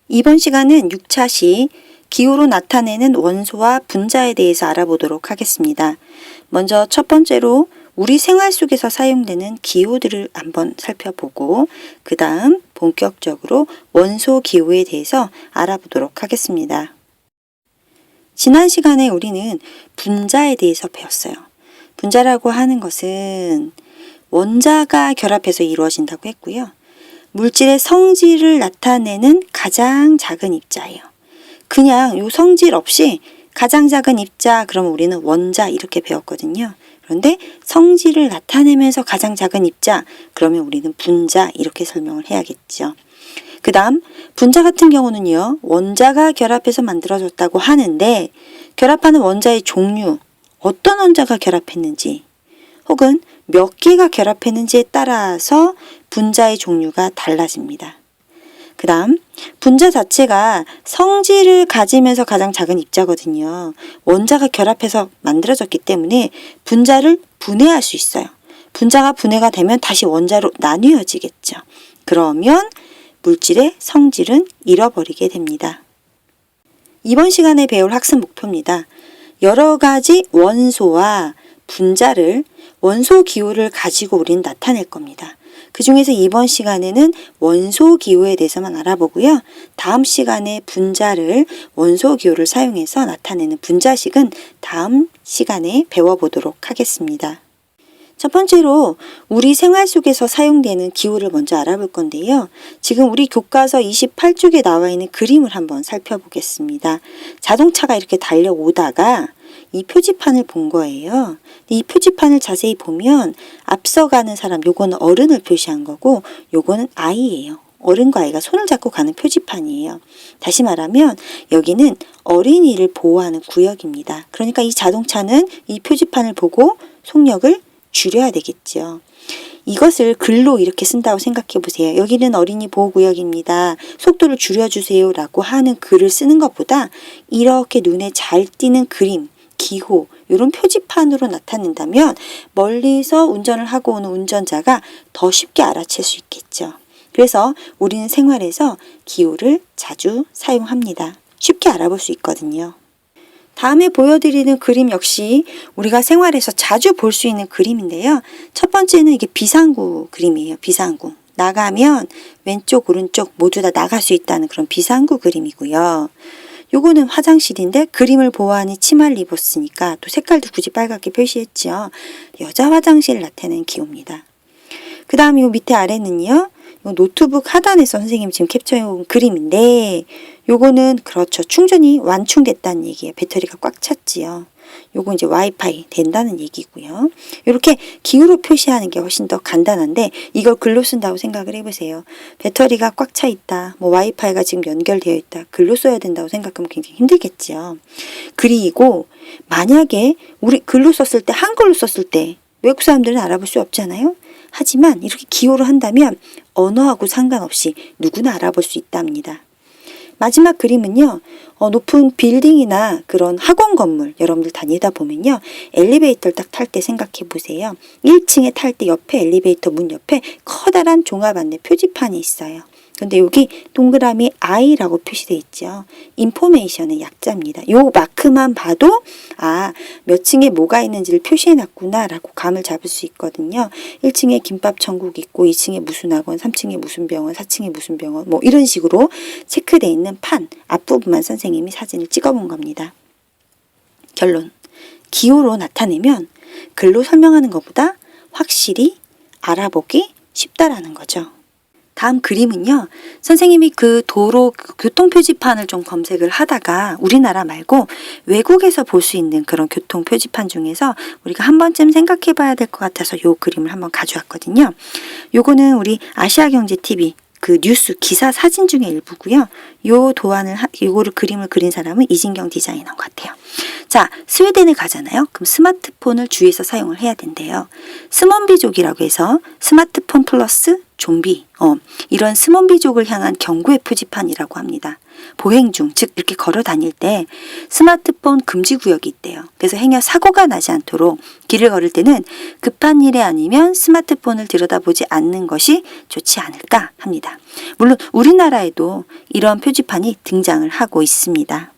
이번 시간은 6차시 기호로 나타내는 원소와 분자에 대해서 알아보도록 하겠습니다. 먼저 첫 번째로 우리 생활 속에서 사용되는 기호들을 한번 살펴보고 그 다음 본격적으로 원소 기호에 대해서 알아보도록 하겠습니다. 지난 시간에 우리는 분자에 대해서 배웠어요. 분자라고 하는 것은 원자가 결합해서 이루어진다고 했고요. 물질의 성질을 나타내는 가장 작은 입자예요. 그냥 요 성질 없이 가장 작은 입자 그러면 우리는 원자 이렇게 배웠거든요. 그런데 성질을 나타내면서 가장 작은 입자 그러면 우리는 분자 이렇게 설명을 해야겠죠. 그 다음 분자 같은 경우는요. 원자가 결합해서 만들어졌다고 하는데 결합하는 원자의 종류 어떤 원자가 결합했는지 혹은 몇 개가 결합했는지에 따라서 분자의 종류가 달라집니다. 그 다음 분자 자체가 성질을 가지면서 가장 작은 입자거든요. 원자가 결합해서 만들어졌기 때문에 분자를 분해할 수 있어요. 분자가 분해가 되면 다시 원자로 나뉘어지겠죠. 그러면 물질의 성질은 잃어버리게 됩니다. 이번 시간에 배울 학습 목표입니다. 여러 가지 원소와 분자를 원소 기호를 가지고 우리는 나타낼 겁니다. 그 중에서 이번 시간에는 원소 기호에 대해서만 알아보고요. 다음 시간에 분자를 원소 기호를 사용해서 나타내는 분자식은 다음 시간에 배워보도록 하겠습니다. 첫 번째로 우리 생활 속에서 사용되는 기호를 먼저 알아볼 건데요. 지금 우리 교과서 28쪽에 나와 있는 그림을 한번 살펴보겠습니다. 자동차가 이렇게 달려오다가 이 표지판을 본 거예요. 이 표지판을 자세히 보면 앞서가는 사람, 요거는 어른을 표시한 거고 요거는 아이예요. 어른과 아이가 손을 잡고 가는 표지판이에요. 다시 말하면 여기는 어린이를 보호하는 구역입니다. 그러니까 이 자동차는 이 표지판을 보고 속력을 줄여야 되겠죠. 이것을 글로 이렇게 쓴다고 생각해 보세요. 여기는 어린이 보호구역입니다. 속도를 줄여주세요 라고 하는 글을 쓰는 것보다 이렇게 눈에 잘 띄는 그림, 기호 이런 표지판으로 나타낸다면 멀리서 운전을 하고 오는 운전자가 더 쉽게 알아챌 수 있겠죠. 그래서 우리는 생활에서 기호를 자주 사용합니다. 쉽게 알아볼 수 있거든요. 다음에 보여드리는 그림 역시 우리가 생활에서 자주 볼 수 있는 그림인데요. 첫 번째는 이게 비상구 그림이에요. 비상구. 나가면 왼쪽 오른쪽 모두 다 나갈 수 있다는 그런 비상구 그림이고요. 요거는 화장실인데 그림을 보호하니 치마를 입었으니까 또 색깔도 굳이 빨갛게 표시했죠. 여자 화장실을 나타내는 기호입니다. 그 다음 요 밑에 아래는요. 요 노트북 하단에서 선생님이 지금 캡처해 온 그림인데 요거는 그렇죠. 충전이 완충됐다는 얘기예요. 배터리가 꽉 찼지요. 요거 이제 와이파이 된다는 얘기고요. 이렇게 기호로 표시하는 게 훨씬 더 간단한데 이걸 글로 쓴다고 생각을 해보세요. 배터리가 꽉 차 있다. 뭐 와이파이가 지금 연결되어 있다. 글로 써야 된다고 생각하면 굉장히 힘들겠죠. 그리고 만약에 우리 글로 썼을 때 한글로 썼을 때 외국 사람들은 알아볼 수 없잖아요. 하지만 이렇게 기호로 한다면 언어하고 상관없이 누구나 알아볼 수 있답니다. 마지막 그림은요. 높은 빌딩이나 그런 학원 건물 여러분들 다니다 보면요. 엘리베이터를 딱 탈 때 생각해 보세요. 1층에 탈 때 옆에 엘리베이터 문 옆에 커다란 종합 안내 표지판이 있어요. 근데 여기 동그라미 I라고 표시되어 있죠. 인포메이션의 약자입니다. 요 마크만 봐도 몇 층에 뭐가 있는지를 표시해 놨구나 라고 감을 잡을 수 있거든요. 1층에 김밥 천국 있고 2층에 무슨 학원, 3층에 무슨 병원, 4층에 무슨 병원 뭐 이런 식으로 체크되어 있는 판 앞부분만 선생님이 사진을 찍어본 겁니다. 결론. 기호로 나타내면 글로 설명하는 것보다 확실히 알아보기 쉽다라는 거죠. 다음 그림은요. 선생님이 그 도로 교통 표지판을 좀 검색을 하다가 우리나라 말고 외국에서 볼 수 있는 그런 교통 표지판 중에서 우리가 한 번쯤 생각해 봐야 될 것 같아서 요 그림을 한번 가져왔거든요. 요거는 우리 아시아경제TV 그 뉴스 기사 사진 중에 일부고요. 요 요거를 그림을 그린 사람은 이진경 디자이너인 것 같아요. 자, 스웨덴에 가잖아요. 그럼 스마트폰을 주위에서 사용을 해야 된대요. 스몬비족이라고 해서 스마트폰 플러스 좀비, 이런 스몬비족을 향한 경고의 표지판이라고 합니다. 보행 중, 즉 이렇게 걸어 다닐 때 스마트폰 금지 구역이 있대요. 그래서 행여 사고가 나지 않도록 길을 걸을 때는 급한 일이 아니면 스마트폰을 들여다보지 않는 것이 좋지 않을까 합니다. 물론 우리나라에도 이런 표지판이 등장을 하고 있습니다.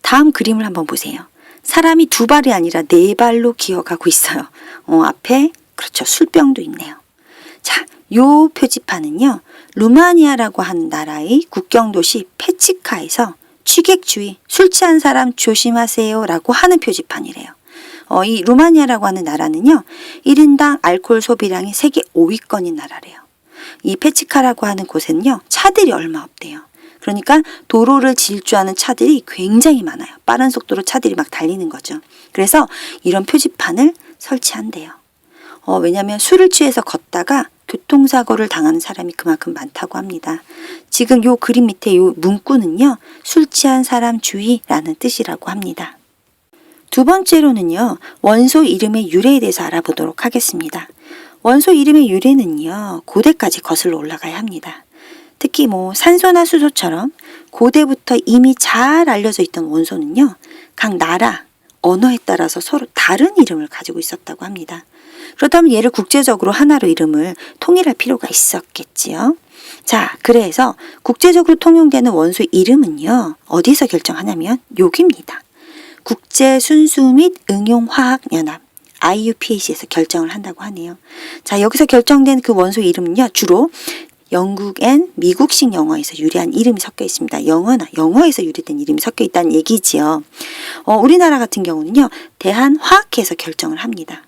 다음 그림을 한번 보세요. 사람이 두 발이 아니라 네 발로 기어가고 있어요. 앞에 그렇죠. 술병도 있네요. 자, 요 표지판은요. 루마니아라고 하는 나라의 국경도시 페치카에서 취객주의, 술 취한 사람 조심하세요 라고 하는 표지판이래요. 이 루마니아라고 하는 나라는요. 1인당 알코올 소비량이 세계 5위권인 나라래요. 이 페치카라고 하는 곳에는요. 차들이 얼마 없대요. 그러니까 도로를 질주하는 차들이 굉장히 많아요. 빠른 속도로 차들이 막 달리는 거죠. 그래서 이런 표지판을 설치한대요. 왜냐하면 술을 취해서 걷다가 교통사고를 당하는 사람이 그만큼 많다고 합니다. 지금 요 그림 밑에 요 문구는요. 술 취한 사람 주의라는 뜻이라고 합니다. 두 번째로는요. 원소 이름의 유래에 대해서 알아보도록 하겠습니다. 원소 이름의 유래는요. 고대까지 거슬러 올라가야 합니다. 특히 산소나 수소처럼 고대부터 이미 잘 알려져 있던 원소는요. 각 나라, 언어에 따라서 서로 다른 이름을 가지고 있었다고 합니다. 그렇다면 얘를 국제적으로 하나로 이름을 통일할 필요가 있었겠지요. 자, 그래서 국제적으로 통용되는 원소 이름은요. 어디서 결정하냐면 여기입니다. 국제순수 및 응용화학연합 IUPAC에서 결정을 한다고 하네요. 자, 여기서 결정된 그 원소 이름은요. 주로 영국엔 미국식 영어에서 유래한 이름이 섞여 있습니다. 영어에서 유래된 이름이 섞여 있다는 얘기지요. 우리나라 같은 경우는요. 대한화학회에서 결정을 합니다.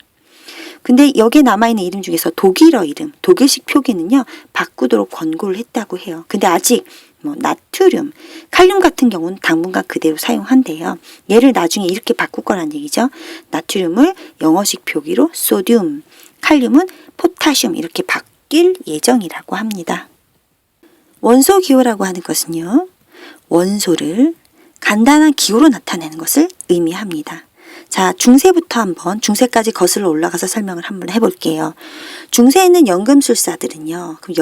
근데 여기에 남아있는 이름 중에서 독일어 이름, 독일식 표기는요. 바꾸도록 권고를 했다고 해요. 근데 아직 나트륨, 칼륨 같은 경우는 당분간 그대로 사용한대요. 얘를 나중에 이렇게 바꿀 거란 얘기죠. 나트륨을 영어식 표기로 소듐, 칼륨은 포타슘 이렇게 바뀔 예정이라고 합니다. 원소 기호라고 하는 것은요. 원소를 간단한 기호로 나타내는 것을 의미합니다. 자, 중세부터 한번 중세까지 거슬러 올라가서 설명을 한번 해볼게요. 중세에 있는 연금술사들은요. 그럼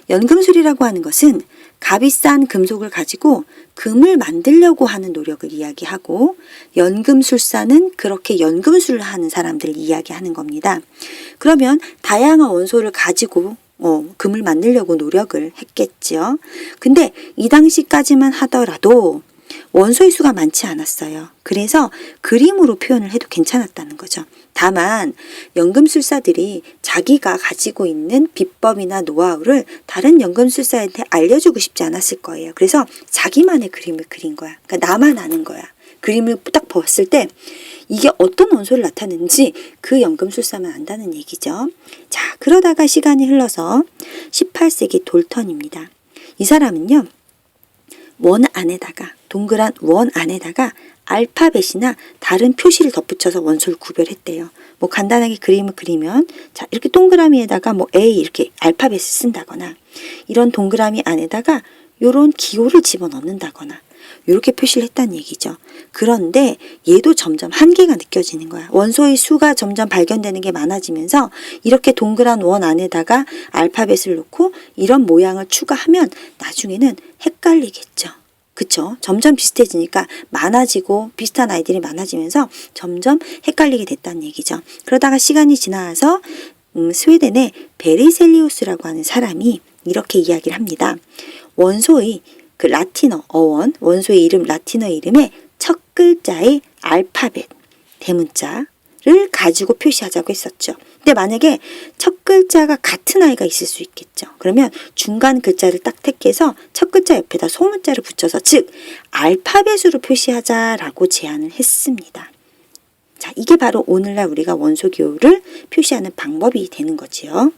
연금술이라고 하는 것은 값비싼 금속을 가지고 금을 만들려고 하는 노력을 이야기하고 연금술사는 그렇게 연금술을 하는 사람들을 이야기하는 겁니다. 그러면 다양한 원소를 가지고 금을 만들려고 노력을 했겠죠. 근데 이 당시까지만 하더라도 원소의 수가 많지 않았어요. 그래서 그림으로 표현을 해도 괜찮았다는 거죠. 다만 연금술사들이 자기가 가지고 있는 비법이나 노하우를 다른 연금술사한테 알려주고 싶지 않았을 거예요. 그래서 자기만의 그림을 그린 거야. 그러니까 나만 아는 거야. 그림을 딱 봤을 때 이게 어떤 원소를 나타내는지 그 연금술사만 안다는 얘기죠. 자, 그러다가 시간이 흘러서 18세기 돌턴입니다. 이 사람은요. 동그란 원 안에다가 알파벳이나 다른 표시를 덧붙여서 원소를 구별했대요. 간단하게 그림을 그리면 자, 이렇게 동그라미에다가 A 이렇게 알파벳을 쓴다거나 이런 동그라미 안에다가 이런 기호를 집어넣는다거나 이렇게 표시를 했다는 얘기죠. 그런데 얘도 점점 한계가 느껴지는 거야. 원소의 수가 점점 발견되는 게 많아지면서 이렇게 동그란 원 안에다가 알파벳을 놓고 이런 모양을 추가하면 나중에는 헷갈리겠죠. 그쵸? 점점 비슷해지니까 많아지고 비슷한 아이들이 많아지면서 점점 헷갈리게 됐다는 얘기죠. 그러다가 시간이 지나서 스웨덴의 베리셀리우스라고 하는 사람이 이렇게 이야기를 합니다. 원소의 그 라틴어 어원, 원소의 이름 라틴어 이름의 첫 글자의 알파벳, 대문자를 가지고 표시하자고 했었죠. 근데 만약에 첫 글자가 같은 아이가 있을 수 있겠죠. 그러면 중간 글자를 딱 택해서 첫 글자 옆에다 소문자를 붙여서 즉 알파벳으로 표시하자라고 제안을 했습니다. 자, 이게 바로 오늘날 우리가 원소 기호를 표시하는 방법이 되는 거지요.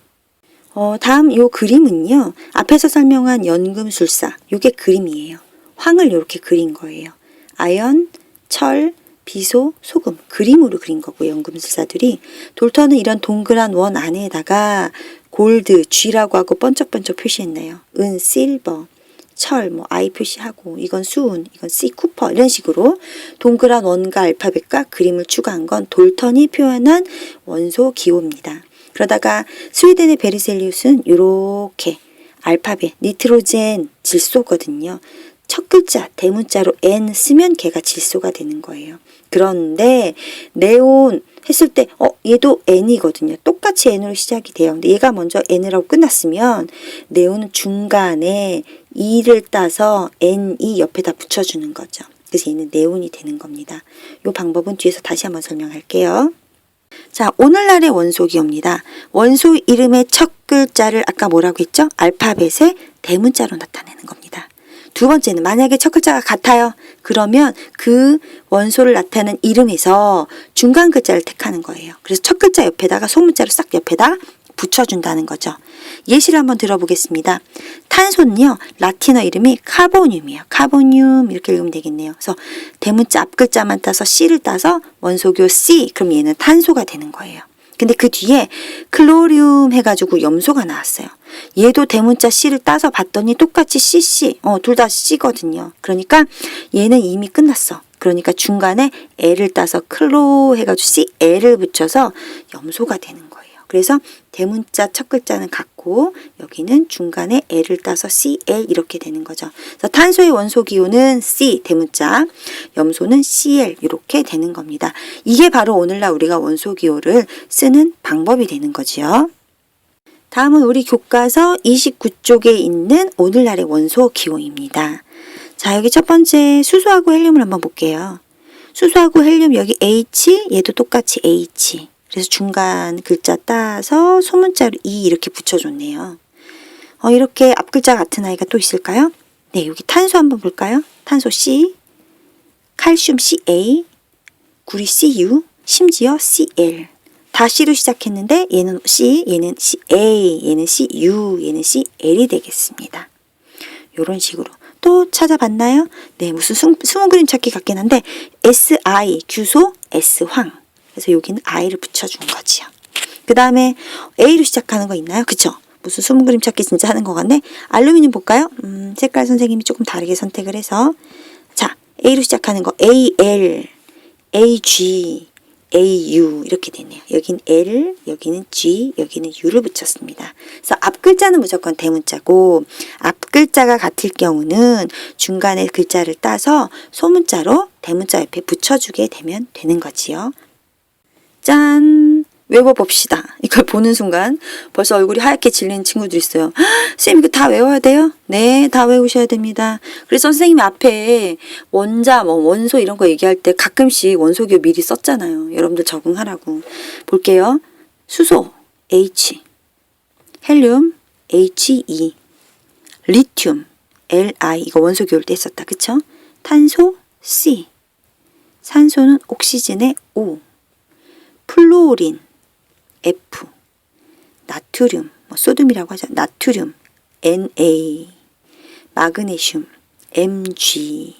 다음 요 그림은요. 앞에서 설명한 연금술사, 요게 그림이에요. 황을 이렇게 그린 거예요. 아연, 철, 비소, 소금 그림으로 그린 거고 연금술사들이 돌턴은 이런 동그란 원 안에다가 골드, G라고 하고 번쩍번쩍 표시했네요. 은, 실버, 철, I 표시하고 이건 수은, 이건 C, 쿠퍼 이런 식으로 동그란 원과 알파벳과 그림을 추가한 건 돌턴이 표현한 원소 기호입니다. 그러다가 스웨덴의 베리셀리우스는 이렇게 알파벳, 니트로젠 질소거든요. 첫 글자 대문자로 N 쓰면 걔가 질소가 되는 거예요. 그런데 네온 했을 때 얘도 N이거든요. 똑같이 N으로 시작이 돼요. 근데 얘가 먼저 N이라고 끝났으면 네온은 중간에 E를 따서 NE 옆에다 붙여주는 거죠. 그래서 얘는 네온이 되는 겁니다. 이 방법은 뒤에서 다시 한번 설명할게요. 자, 오늘날의 원소 기호입니다. 원소 이름의 첫 글자를 아까 뭐라고 했죠? 알파벳의 대문자로 나타내는 겁니다. 두 번째는 만약에 첫 글자가 같아요. 그러면 그 원소를 나타내는 이름에서 중간 글자를 택하는 거예요. 그래서 첫 글자 옆에다가 소문자로 싹 옆에다 붙여준다는 거죠. 예시를 한번 들어보겠습니다. 탄소는요, 라틴어 이름이 카보늄이에요. 카보늄 이렇게 읽으면 되겠네요. 그래서 대문자 앞 글자만 따서 C를 따서 원소기호 C, 그럼 얘는 탄소가 되는 거예요. 근데 그 뒤에 클로리움 해가지고 염소가 나왔어요. 얘도 대문자 C를 따서 봤더니 똑같이 CC, 둘 다 C거든요. 그러니까 얘는 이미 끝났어. 그러니까 중간에 L을 따서 클로 해가지고 CL을 붙여서 염소가 되는 거예요. 그래서 대문자 첫 글자는 같고 여기는 중간에 L을 따서 CL 이렇게 되는 거죠. 그래서 탄소의 원소 기호는 C 대문자, 염소는 CL 이렇게 되는 겁니다. 이게 바로 오늘날 우리가 원소 기호를 쓰는 방법이 되는 거지요. 다음은 우리 교과서 29쪽에 있는 오늘날의 원소 기호입니다. 자, 여기 첫 번째 수소하고 헬륨을 한번 볼게요. 수소하고 헬륨 여기 H, 얘도 똑같이 H. 그래서 중간 글자 따서 소문자로 E 이렇게 붙여줬네요. 이렇게 앞 글자 같은 아이가 또 있을까요? 네, 여기 탄소 한번 볼까요? 탄소 C, 칼슘 Ca, 구리 Cu, 심지어 Cl. 다 C로 시작했는데 얘는 C, 얘는 Ca, 얘는 Cu, 얘는 Cl이 되겠습니다. 이런 식으로. 또 찾아봤나요? 네, 무슨 숨은 그림 찾기 같긴 한데 Si, 규소, S황. 그래서 여기는 I를 붙여준 거지요. 그 다음에 A로 시작하는 거 있나요? 그쵸? 무슨 숨은 그림 찾기 진짜 하는 것 같네. 알루미늄 볼까요? 색깔 선생님이 조금 다르게 선택을 해서 자, A로 시작하는 거 Al, Ag, AU 이렇게 되네요. 여긴 L, 여기는 G, 여기는 U를 붙였습니다. 그래서 앞 글자는 무조건 대문자고 앞 글자가 같을 경우는 중간에 글자를 따서 소문자로 대문자 옆에 붙여주게 되면 되는 거지요. 짠! 외워봅시다. 이걸 보는 순간 벌써 얼굴이 하얗게 질리는 친구들 있어요. 쌤 이거 다 외워야 돼요? 네, 다 외우셔야 됩니다. 그래서 선생님이 앞에 원자, 원소 이런 거 얘기할 때 가끔씩 원소기호 미리 썼잖아요. 여러분들 적응하라고. 볼게요. 수소 H, 헬륨 He, 리튬 Li 이거 원소기호를 때 썼다. 그쵸? 탄소 C, 산소는 옥시즌의 O, 플루오린 F, 나트륨, 소듐이라고 하죠. 나트륨 Na, 마그네슘 Mg,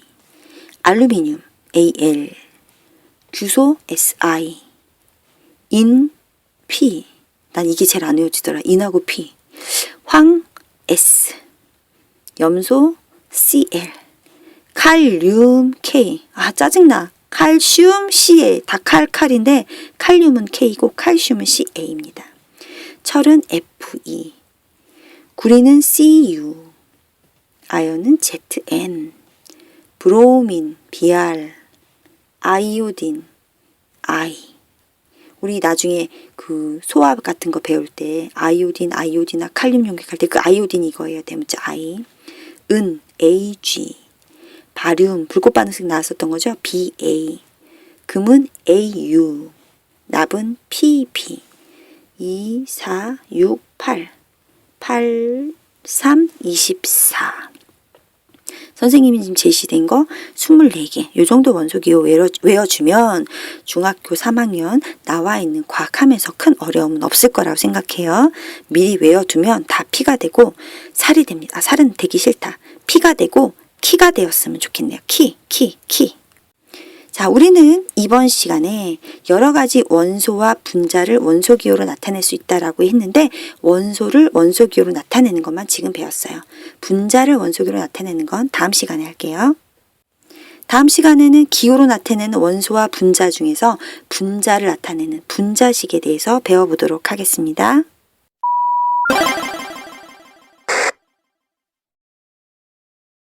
알루미늄 Al, 규소 Si, 인 P, 난 이게 제일 안 외워지더라. 인하고 P, 황 S, 염소 Cl, 칼륨 K, 짜증나. 칼슘 Ca, 다 칼인데 칼륨은 K이고 칼슘은 Ca입니다. 철은 Fe, 구리는 Cu, 아연은 Zn, 브로민 Br, 아이오딘 I. 우리 나중에 그 소화 같은 거 배울 때 아이오딘이나 칼륨 용액할 때 그 아이오딘 이거예요. 대문자 I. 은 Ag, 바륨, 불꽃 반응식 나왔었던 거죠. Ba, 금은 Au, 납은 Pb, 2, 4, 6, 8, 8, 3, 24. 선생님이 지금 제시된 거 24개. 이 정도 원소기호 외워주면 중학교 3학년 나와 있는 과학하면서 큰 어려움은 없을 거라고 생각해요. 미리 외워두면 다 피가 되고 살이 됩니다. 살은 되기 싫다. 피가 되고 키가 되었으면 좋겠네요. 키. 자, 우리는 이번 시간에 여러 가지 원소와 분자를 원소기호로 나타낼 수 있다라고 했는데 원소를 원소기호로 나타내는 것만 지금 배웠어요. 분자를 원소기호로 나타내는 건 다음 시간에 할게요. 다음 시간에는 기호로 나타내는 원소와 분자 중에서 분자를 나타내는 분자식에 대해서 배워보도록 하겠습니다.